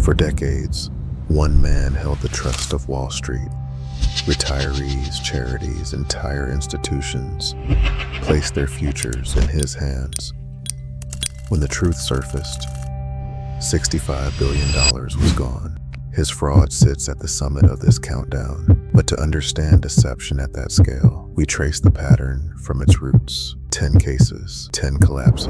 For decades, one man held the trust of Wall Street. Retirees, charities, entire institutions placed their futures in his hands. When the truth surfaced, $65 billion was gone. His fraud sits at the summit of this countdown. But to understand deception at that scale, we trace the pattern from its roots. 10 cases, 10 collapses.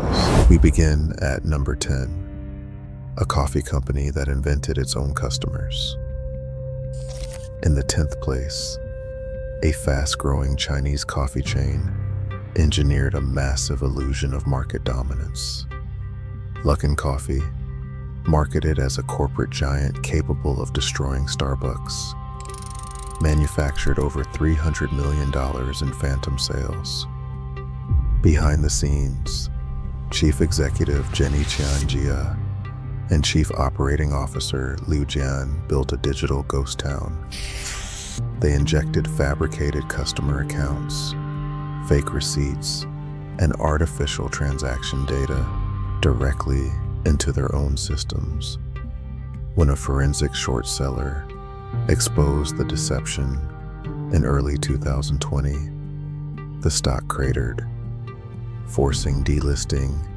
We begin at number 10, a coffee company that invented its own customers. In the 10th place, a fast-growing Chinese coffee chain engineered a massive illusion of market dominance. Luckin Coffee, marketed as a corporate giant capable of destroying Starbucks, manufactured over $300 million in phantom sales. Behind the scenes, Chief Executive Jenny Qianjia and Chief Operating Officer Liu Jian built a digital ghost town. They injected fabricated customer accounts, fake receipts, and artificial transaction data directly into their own systems. When a forensic short seller exposed the deception in early 2020, the stock cratered, forcing delisting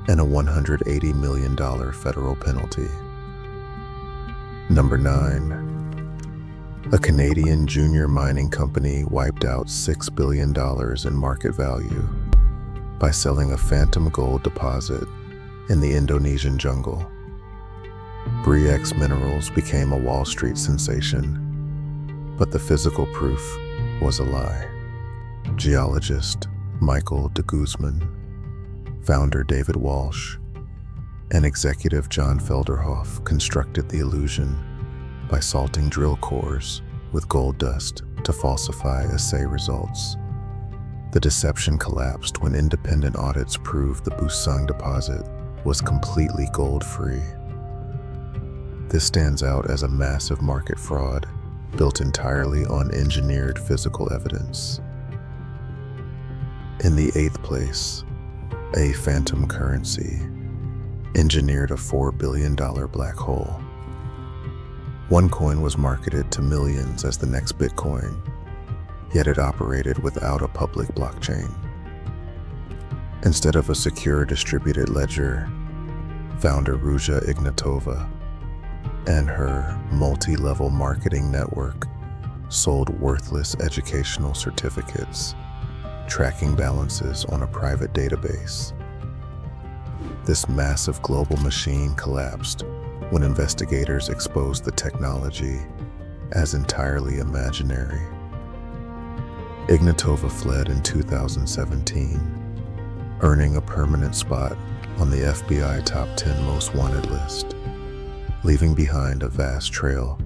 and a $180 million federal penalty. Number 9. A Canadian junior mining company wiped out $6 billion in market value by selling a phantom gold deposit in the Indonesian jungle. Bre-X minerals became a Wall Street sensation, but the physical proof was a lie. Geologist Michael de Guzman, founder David Walsh, and executive John Felderhoff constructed the illusion by salting drill cores with gold dust to falsify assay results. The deception collapsed when independent audits proved the Busung deposit was completely gold-free. This stands out as a massive market fraud built entirely on engineered physical evidence. In the 8th place, a phantom currency engineered a $4 billion black hole. OneCoin was marketed to millions as the next Bitcoin, yet it operated without a public blockchain. Instead of a secure distributed ledger, founder Ruja Ignatova and her multi-level marketing network sold worthless educational certificates, tracking balances on a private database. This massive global machine collapsed when investigators exposed the technology as entirely imaginary. Ignatova fled in 2017, earning a permanent spot on the FBI top 10 most wanted list, leaving behind a vast trail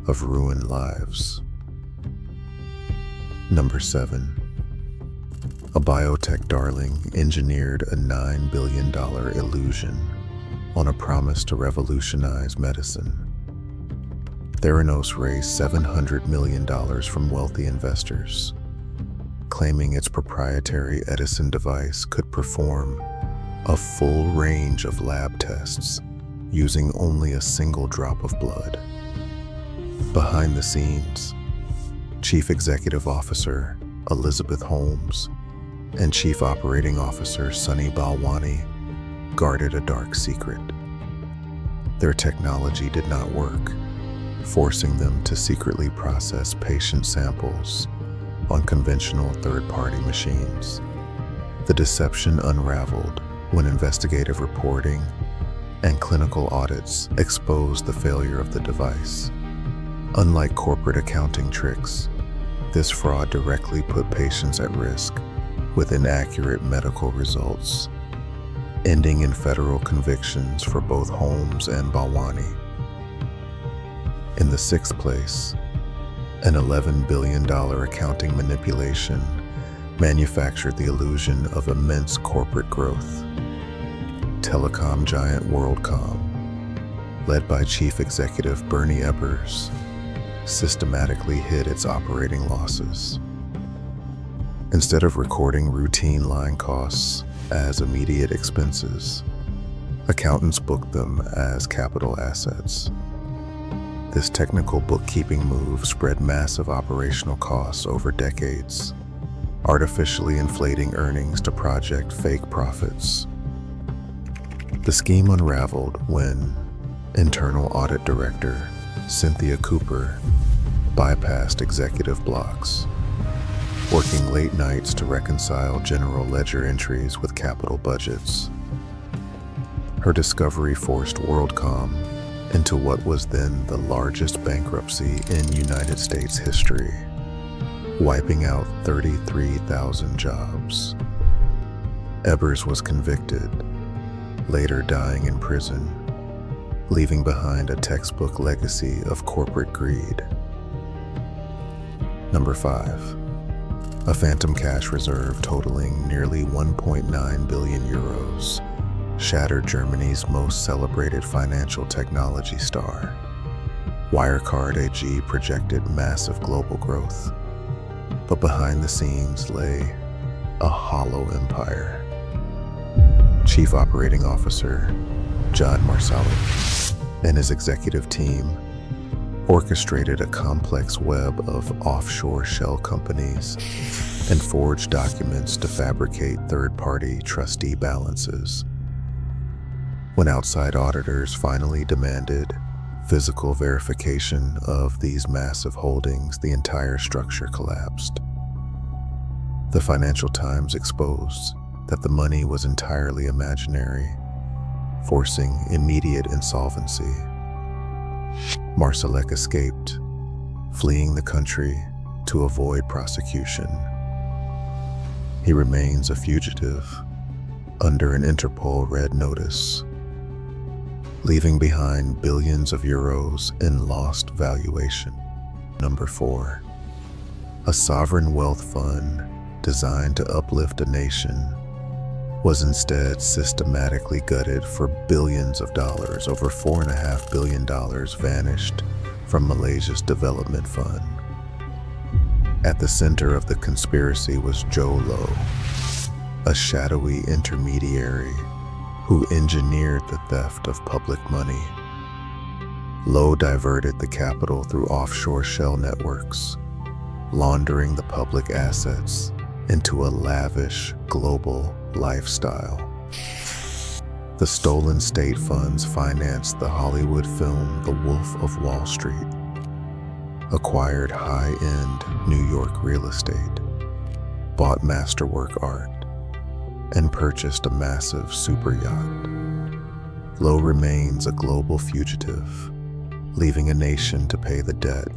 of ruined lives. Number 7. A biotech darling engineered a $9 billion illusion on a promise to revolutionize medicine. Theranos raised $700 million from wealthy investors, claiming its proprietary Edison device could perform a full range of lab tests using only a single drop of blood. Behind the scenes, Chief Executive Officer Elizabeth Holmes and Chief Operating Officer Sunny Balwani guarded a dark secret. Their technology did not work, forcing them to secretly process patient samples on conventional third-party machines. The deception unraveled when investigative reporting and clinical audits exposed the failure of the device. Unlike corporate accounting tricks, this fraud directly put patients at risk with inaccurate medical results, ending in federal convictions for both Holmes and Balwani. In the 6th place, an $11 billion accounting manipulation manufactured the illusion of immense corporate growth. Telecom giant WorldCom, led by Chief Executive Bernie Ebbers, systematically hid its operating losses. Instead of recording routine line costs as immediate expenses, accountants booked them as capital assets, This technical bookkeeping move spread massive operational costs over decades, artificially inflating earnings to project fake profits. The scheme unraveled when Internal Audit Director Cynthia Cooper bypassed executive blocks, working late nights to reconcile general ledger entries with capital budgets. Her discovery forced WorldCom into what was then the largest bankruptcy in United States history, wiping out 33,000 jobs. Ebbers was convicted, later dying in prison, leaving behind a textbook legacy of corporate greed. Number 5. A phantom cash reserve totaling nearly 1.9 billion euros shattered Germany's most celebrated financial technology star. Wirecard AG projected massive global growth, but behind the scenes lay a hollow empire. Chief Operating Officer John Marsali and his executive team orchestrated a complex web of offshore shell companies and forged documents to fabricate third-party trustee balances. When outside auditors finally demanded physical verification of these massive holdings, the entire structure collapsed. The Financial Times exposed that the money was entirely imaginary, forcing immediate insolvency. Marsalek escaped, fleeing the country to avoid prosecution. He remains a fugitive under an Interpol red notice, leaving behind billions of euros in lost valuation. Number 4. A sovereign wealth fund designed to uplift a nation was instead systematically gutted for billions of dollars. Over $4.5 billion vanished from Malaysia's development fund. At the center of the conspiracy was Joe Low, a shadowy intermediary who engineered the theft of public money. Low diverted the capital through offshore shell networks, laundering the public assets into a lavish global lifestyle. The stolen state funds financed the Hollywood film The Wolf of Wall Street, acquired high-end New York real estate, bought masterwork art, and purchased a massive super yacht. Low remains a global fugitive, leaving a nation to pay the debt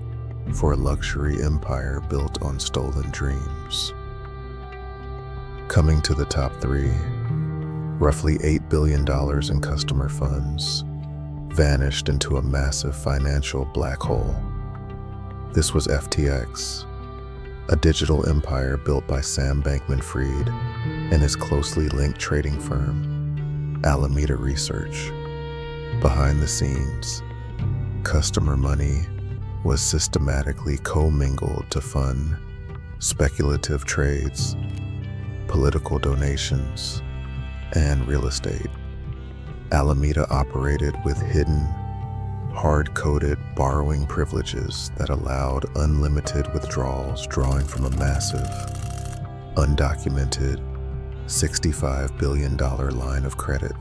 for a luxury empire built on stolen dreams. Coming to the top 3, roughly $8 billion in customer funds vanished into a massive financial black hole. This was FTX, a digital empire built by Sam Bankman-Fried and his closely linked trading firm, Alameda Research. Behind the scenes, customer money was systematically commingled to fund speculative trades, political donations, and real estate. Alameda operated with hidden, hard-coded borrowing privileges that allowed unlimited withdrawals, drawing from a massive, undocumented $65 billion line of credit.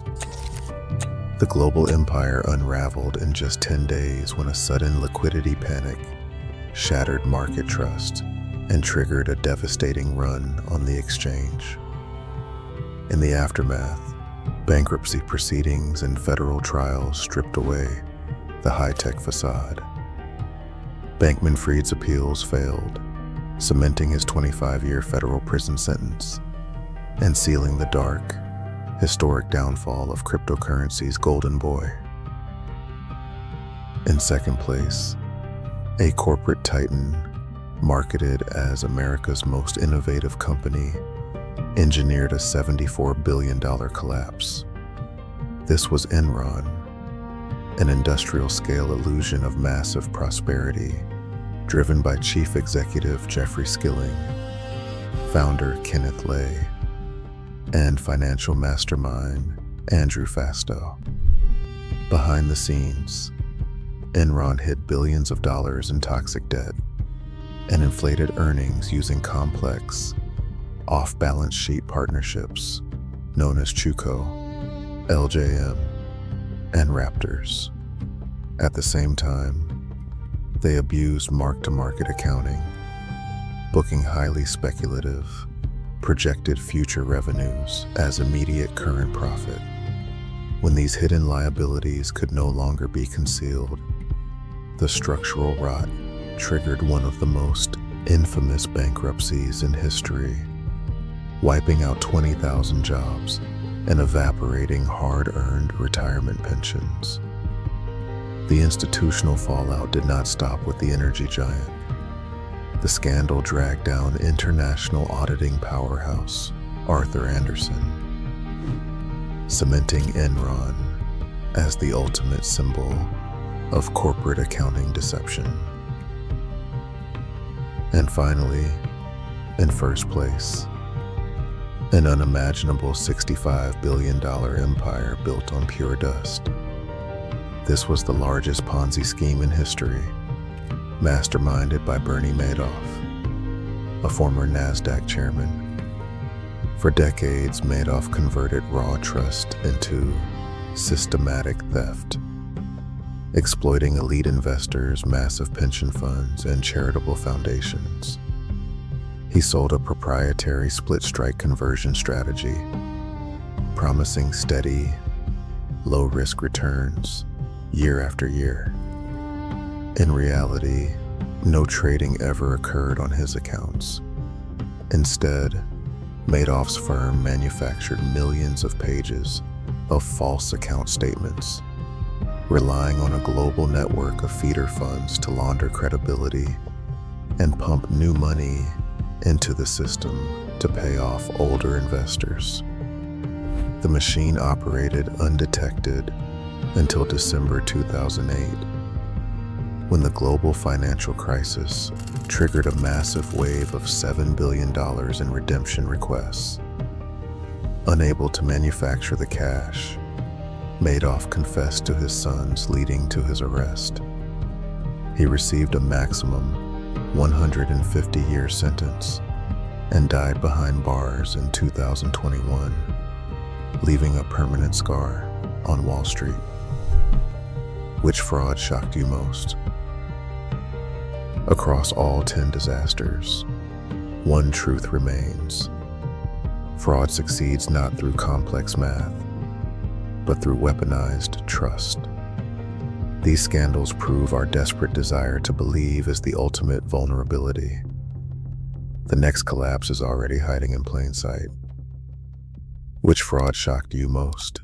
The global empire unraveled in just 10 days when a sudden liquidity panic shattered market trust and triggered a devastating run on the exchange. In the aftermath, bankruptcy proceedings and federal trials stripped away the high-tech facade. Bankman-Fried's appeals failed, cementing his 25-year federal prison sentence and sealing the dark, historic downfall of cryptocurrency's golden boy. In second place, a corporate titan marketed as America's most innovative company engineered a $74 billion collapse. This was Enron, an industrial-scale illusion of massive prosperity driven by Chief Executive Jeffrey Skilling, founder Kenneth Lay, and financial mastermind Andrew Fastow. Behind the scenes, Enron hid billions of dollars in toxic debt and inflated earnings using complex, off-balance sheet partnerships known as Chuco, LJM, and Raptors. At the same time, they abused mark-to-market accounting, booking highly speculative, projected future revenues as immediate current profit. When these hidden liabilities could no longer be concealed, the structural rot triggered one of the most infamous bankruptcies in history, wiping out 20,000 jobs and evaporating hard-earned retirement pensions. The institutional fallout did not stop with the energy giant. The scandal dragged down international auditing powerhouse Arthur Andersen, cementing Enron as the ultimate symbol of corporate accounting deception. And finally, in first place, an unimaginable $65 billion empire built on pure dust. This was the largest Ponzi scheme in history, masterminded by Bernie Madoff, a former NASDAQ chairman. For decades, Madoff converted raw trust into systematic theft, exploiting elite investors, massive pension funds, and charitable foundations. He sold a proprietary split-strike conversion strategy, promising steady, low-risk returns year after year. In reality, no trading ever occurred on his accounts. Instead, Madoff's firm manufactured millions of pages of false account statements, relying on a global network of feeder funds to launder credibility and pump new money into the system to pay off older investors. The machine operated undetected until December 2008, when the global financial crisis triggered a massive wave of $7 billion in redemption requests. Unable to manufacture the cash, Madoff confessed to his sons, leading to his arrest. He received a maximum 150-year sentence and died behind bars in 2021, leaving a permanent scar on Wall Street. Which fraud shocked you most? Across all 10 disasters, one truth remains. Fraud succeeds not through complex math, but through weaponized trust. These scandals prove our desperate desire to believe is the ultimate vulnerability. The next collapse is already hiding in plain sight. Which fraud shocked you most?